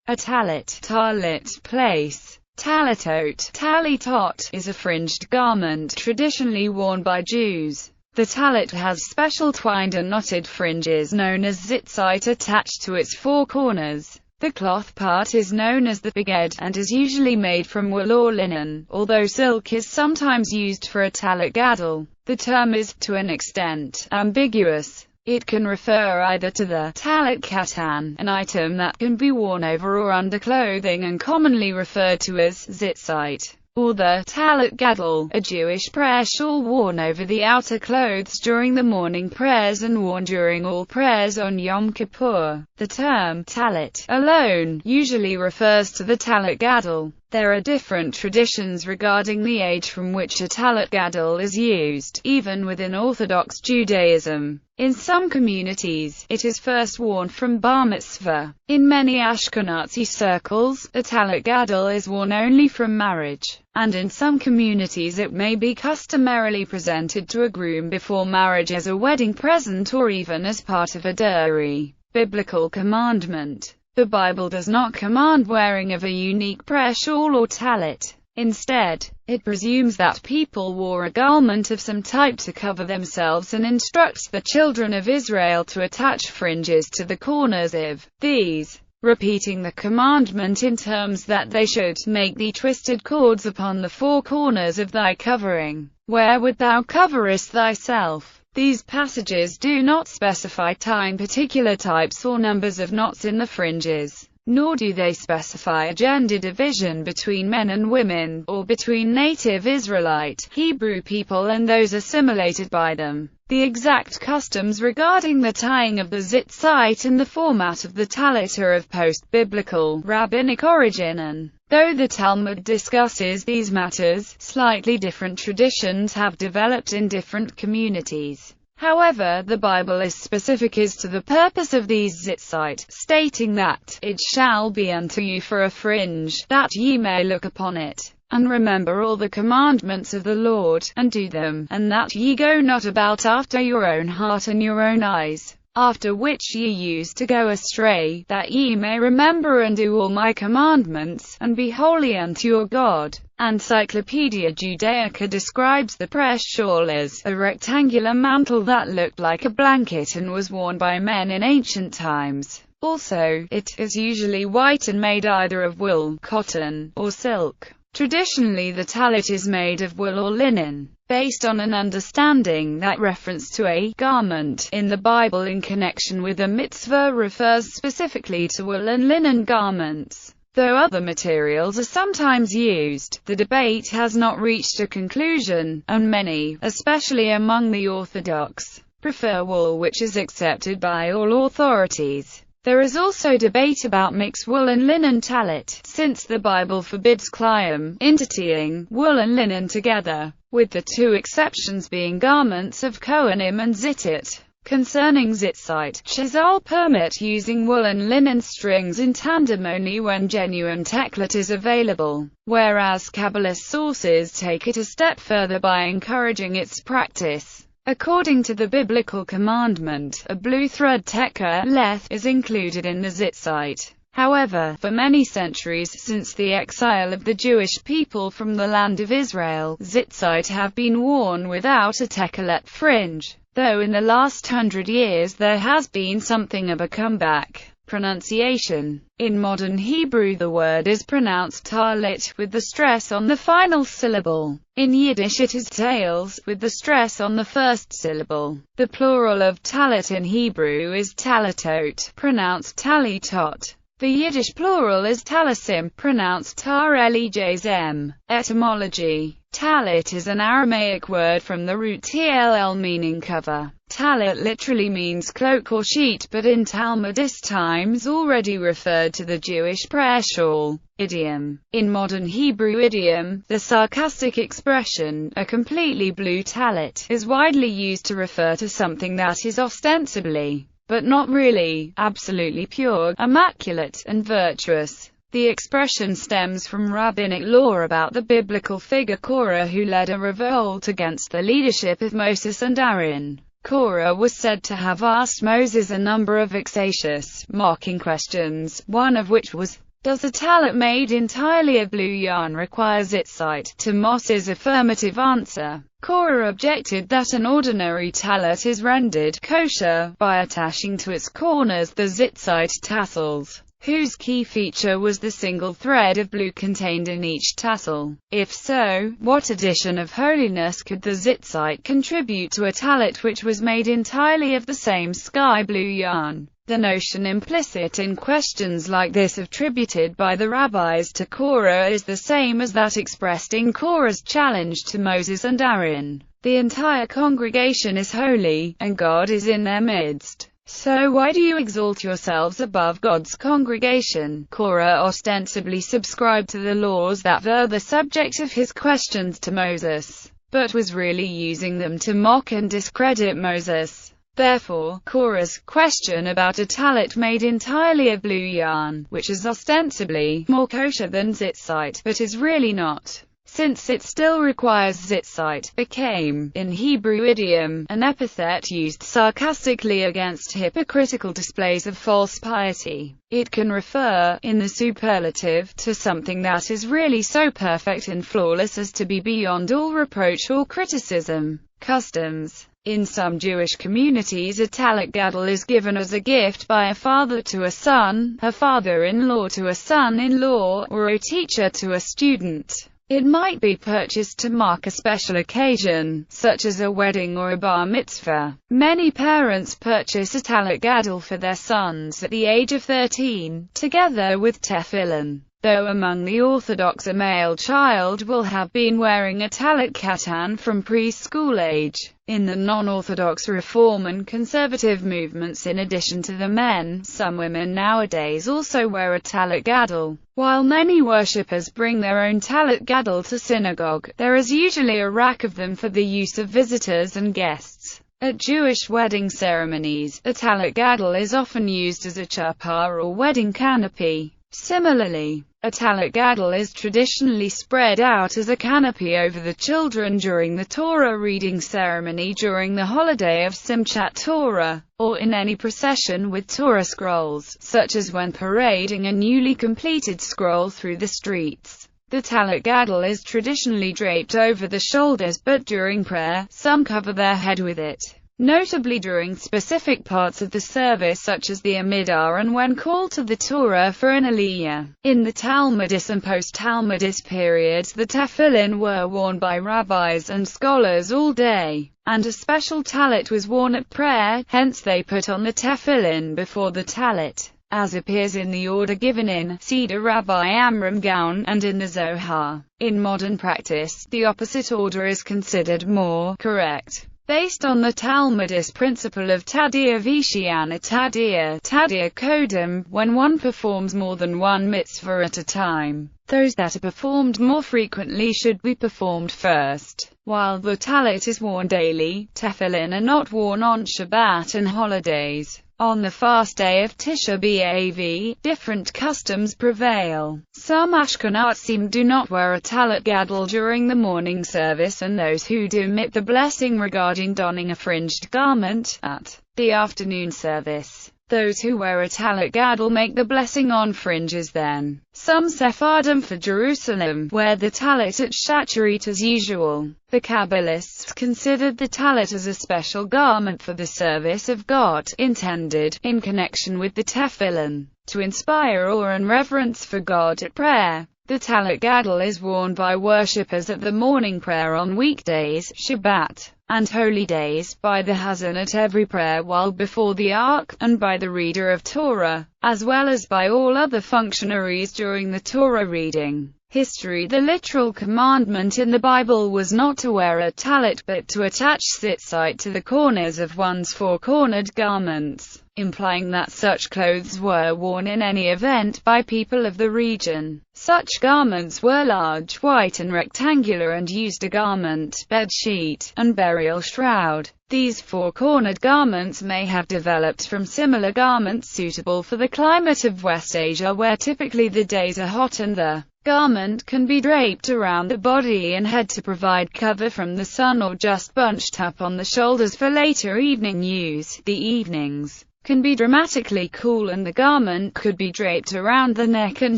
A tallit, tallit, place. Tallitot, tallitot, is a fringed garment traditionally worn by Jews. The tallit has special twined and knotted fringes known as zitzit attached to its four corners. The cloth part is known as the beged, and is usually made from wool or linen, although silk is sometimes used for a tallit gadol. The term is, to an extent, ambiguous. It can refer either to the tallit katan, an item that can be worn over or under clothing and commonly referred to as zitzit, or the tallit gadol, a Jewish prayer shawl worn over the outer clothes during the morning prayers and worn during all prayers on Yom Kippur. The term tallit alone usually refers to the tallit gadol. There are different traditions regarding the age from which a tallit gadol is used, even within Orthodox Judaism. In some communities, it is first worn from bar mitzvah. In many Ashkenazi circles, a tallit gadol is worn only from marriage, and in some communities it may be customarily presented to a groom before marriage as a wedding present or even as part of a dowry. Biblical commandment. The Bible does not command wearing of a unique prayer shawl or tallit. Instead, it presumes that people wore a garment of some type to cover themselves and instructs the children of Israel to attach fringes to the corners of these, repeating the commandment in terms that they should make thee twisted cords upon the four corners of thy covering, wherewith thou coverest thyself. These passages do not specify particular types or numbers of knots in the fringes, nor do they specify a gender division between men and women, or between native Israelite, Hebrew people and those assimilated by them. The exact customs regarding the tying of the zitzit and the format of the tallit are of post-biblical, rabbinic origin, and though the Talmud discusses these matters, slightly different traditions have developed in different communities. However, the Bible is specific as to the purpose of these zitzit, stating that, "It shall be unto you for a fringe, that ye may look upon it, and remember all the commandments of the Lord, and do them, and that ye go not about after your own heart and your own eyes, after which ye used to go astray, that ye may remember and do all my commandments, and be holy unto your God." Encyclopedia Judaica describes the prayer shawl as a rectangular mantle that looked like a blanket and was worn by men in ancient times. Also, it is usually white and made either of wool, cotton, or silk. Traditionally, the tallit is made of wool or linen, based on an understanding that reference to a garment in the Bible in connection with a mitzvah refers specifically to wool and linen garments. Though other materials are sometimes used, the debate has not reached a conclusion, and many, especially among the Orthodox, prefer wool, which is accepted by all authorities. There is also debate about mixed wool and linen tallit, since the Bible forbids intertying wool and linen together, with the two exceptions being garments of Kohanim and zitzit. Concerning zitzit, Chazal permit using wool and linen strings in tandem only when genuine teklit is available, whereas Kabbalist sources take it a step further by encouraging its practice. According to the biblical commandment, a blue thread teklet is included in the zitzit. However, for many centuries since the exile of the Jewish people from the land of Israel, zitzit have been worn without a teklet fringe, though in the last 100 years there has been something of a comeback. Pronunciation. In modern Hebrew the word is pronounced tallit, with the stress on the final syllable. In Yiddish it is tales, with the stress on the first syllable. The plural of tallit in Hebrew is tallitot, pronounced tallitot. The Yiddish plural is talisim, pronounced tar-elijzem. Etymology. Tallit is an Aramaic word from the root tll meaning cover. Tallit literally means cloak or sheet, but in Talmudist times already referred to the Jewish prayer shawl. Idiom. In modern Hebrew idiom, the sarcastic expression, a completely blue tallit, is widely used to refer to something that is ostensibly, but not really, absolutely pure, immaculate, and virtuous. The expression stems from rabbinic law about the biblical figure Korah, who led a revolt against the leadership of Moses and Aaron. Korah was said to have asked Moses a number of vexatious, mocking questions, one of which was, Does a tallit made entirely of blue yarn require zitzite? To Moss's affirmative answer, Korah objected that an ordinary tallit is rendered kosher by attaching to its corners the zitzite tassels, whose key feature was the single thread of blue contained in each tassel. If so, what addition of holiness could the zitzite contribute to a tallit which was made entirely of the same sky blue yarn? The notion implicit in questions like this attributed by the rabbis to Korah is the same as that expressed in Korah's challenge to Moses and Aaron. The entire congregation is holy, and God is in their midst. So why do you exalt yourselves above God's congregation? Korah ostensibly subscribed to the laws that were the subject of his questions to Moses, but was really using them to mock and discredit Moses. Therefore, Korah's question about a tallit made entirely of blue yarn, which is ostensibly more kosher than zitzite, but is really not, since it still requires zitzite, became, in Hebrew idiom, an epithet used sarcastically against hypocritical displays of false piety. It can refer, in the superlative, to something that is really so perfect and flawless as to be beyond all reproach or criticism. Customs. In some Jewish communities, a tallit gadol is given as a gift by a father to a son, a father-in-law to a son-in-law, or a teacher to a student. It might be purchased to mark a special occasion, such as a wedding or a bar mitzvah. Many parents purchase a tallit gadol for their sons at the age of 13, together with tefillin. Though among the Orthodox a male child will have been wearing a tallit katan from preschool age. In the non-Orthodox Reform and Conservative movements, in addition to the men, some women nowadays also wear a tallit gadol. While many worshippers bring their own tallit gadol to synagogue, there is usually a rack of them for the use of visitors and guests. At Jewish wedding ceremonies, a tallit gadol is often used as a chuppah or wedding canopy. Similarly, a tallit gadol is traditionally spread out as a canopy over the children during the Torah reading ceremony during the holiday of Simchat Torah, or in any procession with Torah scrolls, such as when parading a newly completed scroll through the streets. The tallit gadol is traditionally draped over the shoulders, but during prayer, some cover their head with it. Notably during specific parts of the service such as the Amidah and when called to the Torah for an ELIEL. In the Talmudist and post-Talmudist periods, the tefillin were worn by rabbis and scholars all day, and a special tallit was worn at prayer, hence they put on the tefillin before the tallit, as appears in the order given in Seder Rabbi Amram Gaon and in the Zohar. In modern practice, the opposite order is considered more correct. Based on the Talmudist principle of Tadir Vishiana Tadir Kodem, when one performs more than one mitzvah at a time, those that are performed more frequently should be performed first. While the tallit is worn daily, tefillin are not worn on Shabbat and holidays. On the fast day of Tisha B'Av, different customs prevail. Some Ashkenazim do not wear a tallit gadol during the morning service, and those who do omit the blessing regarding donning a fringed garment at the afternoon service. Those who wear a tallit gadol make the blessing on fringes then. Some Sephardim for Jerusalem wear the tallit at Shacharit as usual. The Kabbalists considered the tallit as a special garment for the service of God, intended, in connection with the tefillin, to inspire awe and reverence for God at prayer. The tallit gadol is worn by worshippers at the morning prayer on weekdays, Shabbat, and holy days, by the Hazan at every prayer while before the Ark, and by the reader of Torah, as well as by all other functionaries during the Torah reading. History. The literal commandment in the Bible was not to wear a tallit but to attach zitzite to the corners of one's four-cornered garments, implying that such clothes were worn in any event by people of the region. Such garments were large, white and rectangular, and used a garment, bedsheet, and burial shroud. These four-cornered garments may have developed from similar garments suitable for the climate of West Asia, where typically the days are hot and the garment can be draped around the body and head to provide cover from the sun, or just bunched up on the shoulders for later evening use. The evenings can be dramatically cool, and the garment could be draped around the neck and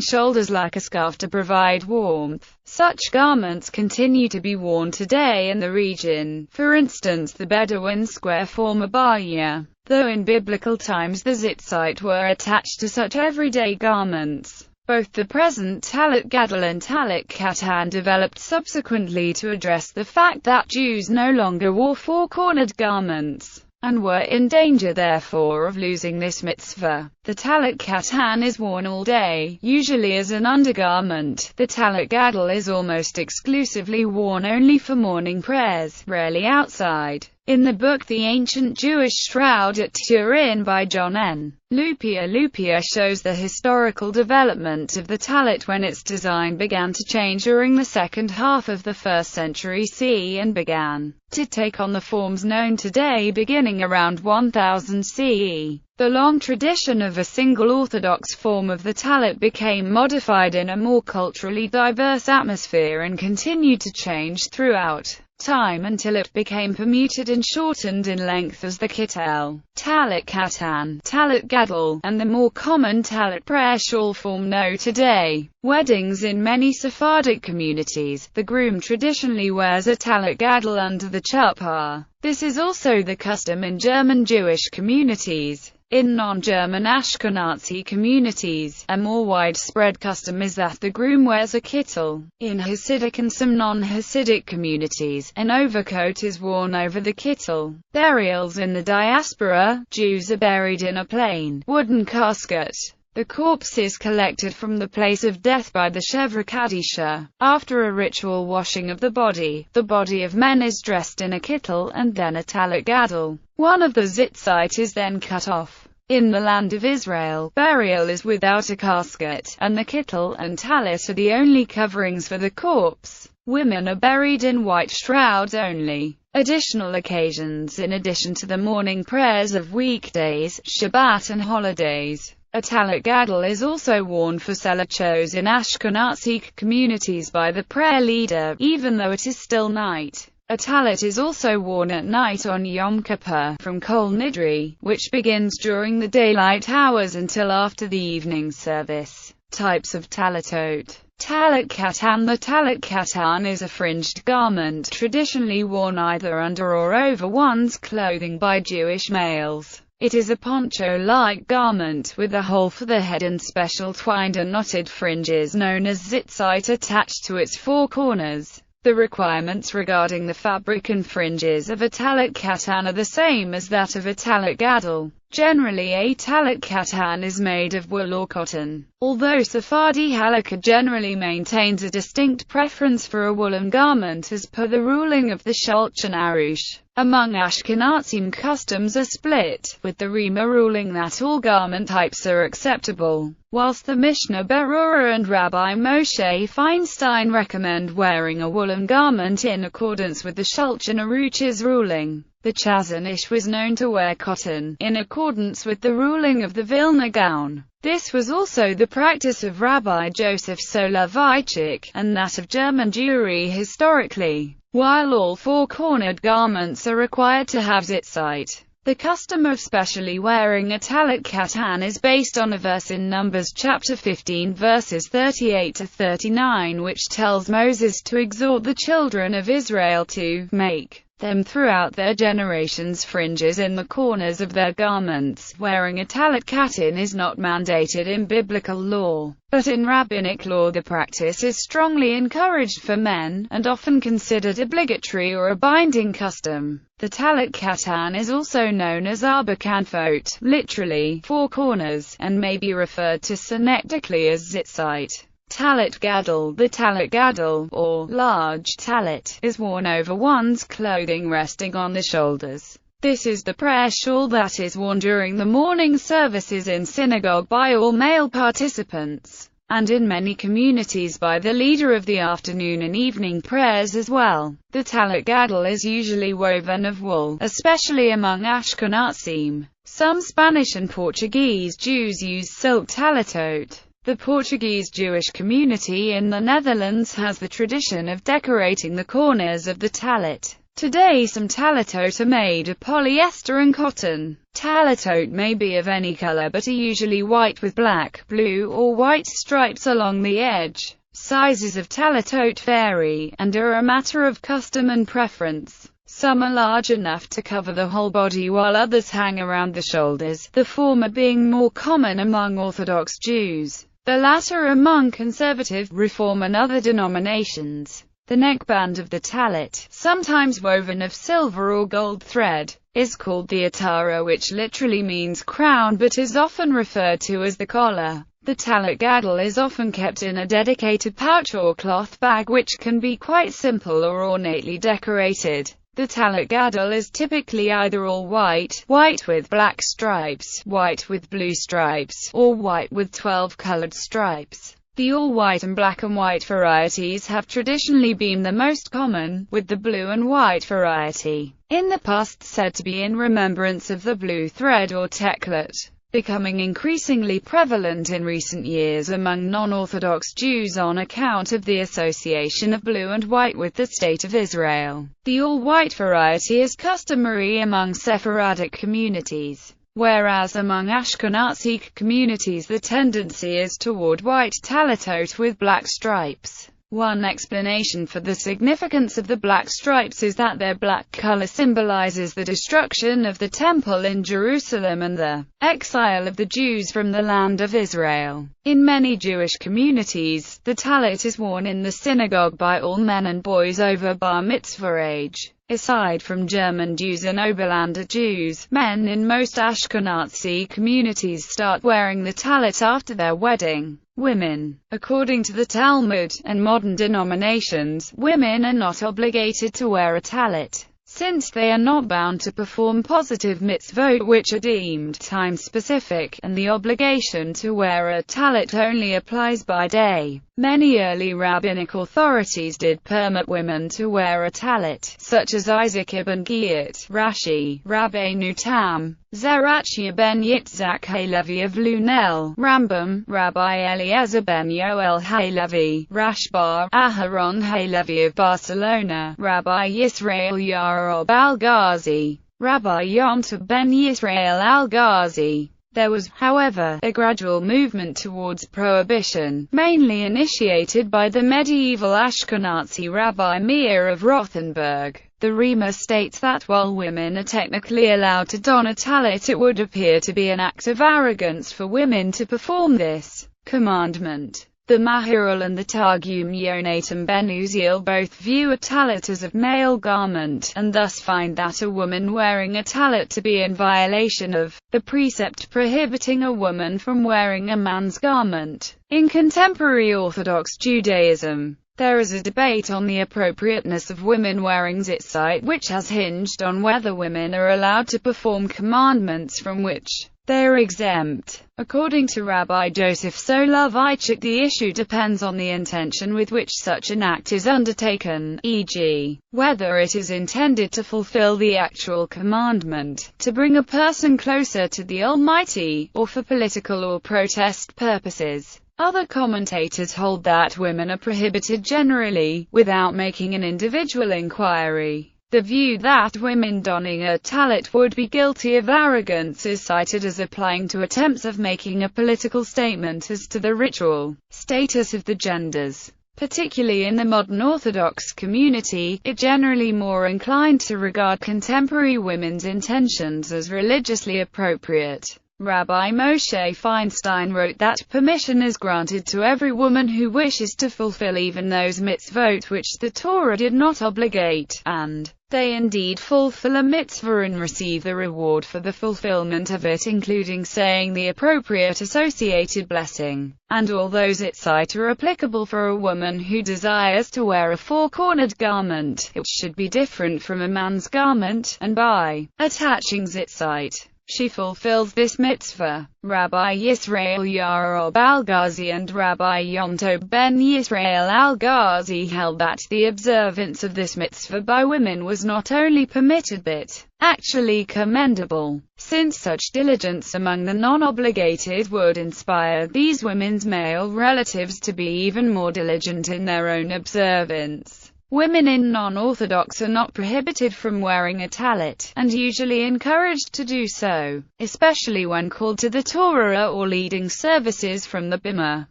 shoulders like a scarf to provide warmth. Such garments continue to be worn today in the region. For instance, the Bedouins wear form abaya, though in biblical times the tzitzit were attached to such everyday garments. Both the present Tallit Gadol and Tallit Katan developed subsequently to address the fact that Jews no longer wore four-cornered garments, and were in danger therefore of losing this mitzvah. The Tallit Katan is worn all day, usually as an undergarment. The Tallit Gadol is almost exclusively worn only for morning prayers, rarely outside. In the book The Ancient Jewish Shroud at Turin by John N. Lupia shows the historical development of the Tallit when its design began to change during the second half of the 1st century CE and began to take on the forms known today beginning around 1000 CE. The long tradition of a single orthodox form of the Tallit became modified in a more culturally diverse atmosphere and continued to change throughout time until it became permuted and shortened in length as the kittel, Tallit Katan, Tallit Gadol, and the more common Tallit prayer shawl form known today. Weddings in many Sephardic communities, the groom traditionally wears a Tallit Gadol under the chuppah. This is also the custom in German Jewish communities. In non-German Ashkenazi communities, a more widespread custom is that the groom wears a kittel. In Hasidic and some non-Hasidic communities, an overcoat is worn over the kittel. Burials in the diaspora, Jews are buried in a plain, wooden casket. The corpse is collected from the place of death by the Shevra Kadisha. After a ritual washing of the body of men is dressed in a kittel and then a Tallit Gadol. One of the tzitzit is then cut off. In the land of Israel, burial is without a casket, and the kittel and tallit are the only coverings for the corpse. Women are buried in white shrouds only. Additional occasions: in addition to the morning prayers of weekdays, Shabbat and holidays, a Tallit Gadol is also worn for selachos in Ashkenazi communities by the prayer leader, even though it is still night. A tallit is also worn at night on Yom Kippur, from Kol Nidri, which begins during the daylight hours until after the evening service. Types of talitot. Tallit Katan. The Tallit Katan is a fringed garment traditionally worn either under or over one's clothing by Jewish males. It is a poncho-like garment with a hole for the head and special twined and knotted fringes known as tzitzit attached to its four corners. The requirements regarding the fabric and fringes of a Tallit Katan are the same as that of a Tallit Gadol. Generally, a Tallit Katan is made of wool or cotton, although Sephardi halakha generally maintains a distinct preference for a woolen garment as per the ruling of the Shulchan Aruch. Among Ashkenazim, customs are split, with the Rima ruling that all garment types are acceptable, whilst the Mishnah Berurah and Rabbi Moshe Feinstein recommend wearing a woolen garment in accordance with the Shulchan Aruch's ruling. The Chazon Ish was known to wear cotton, in accordance with the ruling of the Vilna Gaon. This was also the practice of Rabbi Joseph Soloveitchik, and that of German Jewry historically. While all four-cornered garments are required to have tzitzit, the custom of specially wearing a Tallit Katan is based on a verse in Numbers chapter 15 verses 38 to 39, which tells Moses to exhort the children of Israel to make them throughout their generations fringes in the corners of their garments. Wearing a Tallit Katan is not mandated in biblical law, but in rabbinic law the practice is strongly encouraged for men, and often considered obligatory or a binding custom. The Tallit Katan is also known as arba kanfot, literally, four corners, and may be referred to synectically as tzitzit. Tallit Gadol. The Tallit Gadol, or large tallit, is worn over one's clothing resting on the shoulders. This is the prayer shawl that is worn during the morning services in synagogue by all male participants, and in many communities by the leader of the afternoon and evening prayers as well. The Tallit Gadol is usually woven of wool, especially among Ashkenazim. Some Spanish and Portuguese Jews use silk talitot. The Portuguese Jewish community in the Netherlands has the tradition of decorating the corners of the tallit Today some talitot are made of polyester and cotton. Talitot may be of any color but are usually white with black, blue or white stripes along the edge. Sizes of talitot vary, and are a matter of custom and preference. Some are large enough to cover the whole body while others hang around the shoulders, the former being more common among Orthodox Jews, the latter among conservative, Reform and other denominations. The neckband of the tallit, sometimes woven of silver or gold thread, is called the atara, which literally means crown but is often referred to as the collar. The tallit gadol is often kept in a dedicated pouch or cloth bag which can be quite simple or ornately decorated. The tallit gadol is typically either all white, white with black stripes, white with blue stripes, or white with 12 colored stripes. The all-white and black and white varieties have traditionally been the most common, with the blue and white variety, in the past said to be in remembrance of the blue thread or teklet, becoming increasingly prevalent in recent years among non-Orthodox Jews on account of the association of blue and white with the State of Israel. The all-white variety is customary among Sephardic communities, whereas among Ashkenazi communities the tendency is toward white talitot with black stripes. One explanation for the significance of the black stripes is that their black color symbolizes the destruction of the Temple in Jerusalem and the exile of the Jews from the land of Israel. In many Jewish communities, the tallit is worn in the synagogue by all men and boys over bar mitzvah age. Aside from German Jews and Oberlander Jews, men in most Ashkenazi communities start wearing the tallit after their wedding. Women, according to the Talmud, and modern denominations, women are not obligated to wear a tallit, since they are not bound to perform positive mitzvot which are deemed time-specific, and the obligation to wear a tallit only applies by day. Many early rabbinic authorities did permit women to wear a tallit, such as Isaac ibn Giyat, Rashi, Rabbeinu Tam, Zerachia ben Yitzhak Halevi of Lunel, Rambam, Rabbi Eliezer ben Yoel Halevi, Rashbar, Aharon Halevi of Barcelona, Rabbi Yisrael Yarob al-Ghazi, Rabbi Yontab ben Yisrael al-Ghazi. There was, however, a gradual movement towards prohibition, mainly initiated by the medieval Ashkenazi Rabbi Meir of Rothenburg. The Rema states that while women are technically allowed to don a tallit, it would appear to be an act of arrogance for women to perform this commandment. The Maharal and the Targum Yonatam ben Uziel both view a tallit as a male garment, and thus find that a woman wearing a tallit to be in violation of the precept prohibiting a woman from wearing a man's garment. In contemporary Orthodox Judaism, there is a debate on the appropriateness of women wearing tzitzit, which has hinged on whether women are allowed to perform commandments from which they are exempt. According to Rabbi Joseph Soloveitchik, the issue depends on the intention with which such an act is undertaken, e.g., whether it is intended to fulfill the actual commandment, to bring a person closer to the Almighty, or for political or protest purposes. Other commentators hold that women are prohibited generally, without making an individual inquiry. The view that women donning a tallit would be guilty of arrogance is cited as applying to attempts of making a political statement as to the ritual status of the genders. Particularly in the modern Orthodox community, it generally more inclined to regard contemporary women's intentions as religiously appropriate. Rabbi Moshe Feinstein wrote that permission is granted to every woman who wishes to fulfill even those mitzvot which the Torah did not obligate, and they indeed fulfill a mitzvah and receive the reward for the fulfillment of it, including saying the appropriate associated blessing. And all those tzitzit are applicable for a woman who desires to wear a four-cornered garment. It should be different from a man's garment, and by attaching tzitzit, she fulfills this mitzvah. Rabbi Yisrael Yarob al-Ghazi and Rabbi Yontob ben Yisrael al-Ghazi held that the observance of this mitzvah by women was not only permitted but actually commendable, since such diligence among the non-obligated would inspire these women's male relatives to be even more diligent in their own observance. Women in non-Orthodox are not prohibited from wearing a tallit, and usually encouraged to do so, especially when called to the Torah or leading services from the bimah.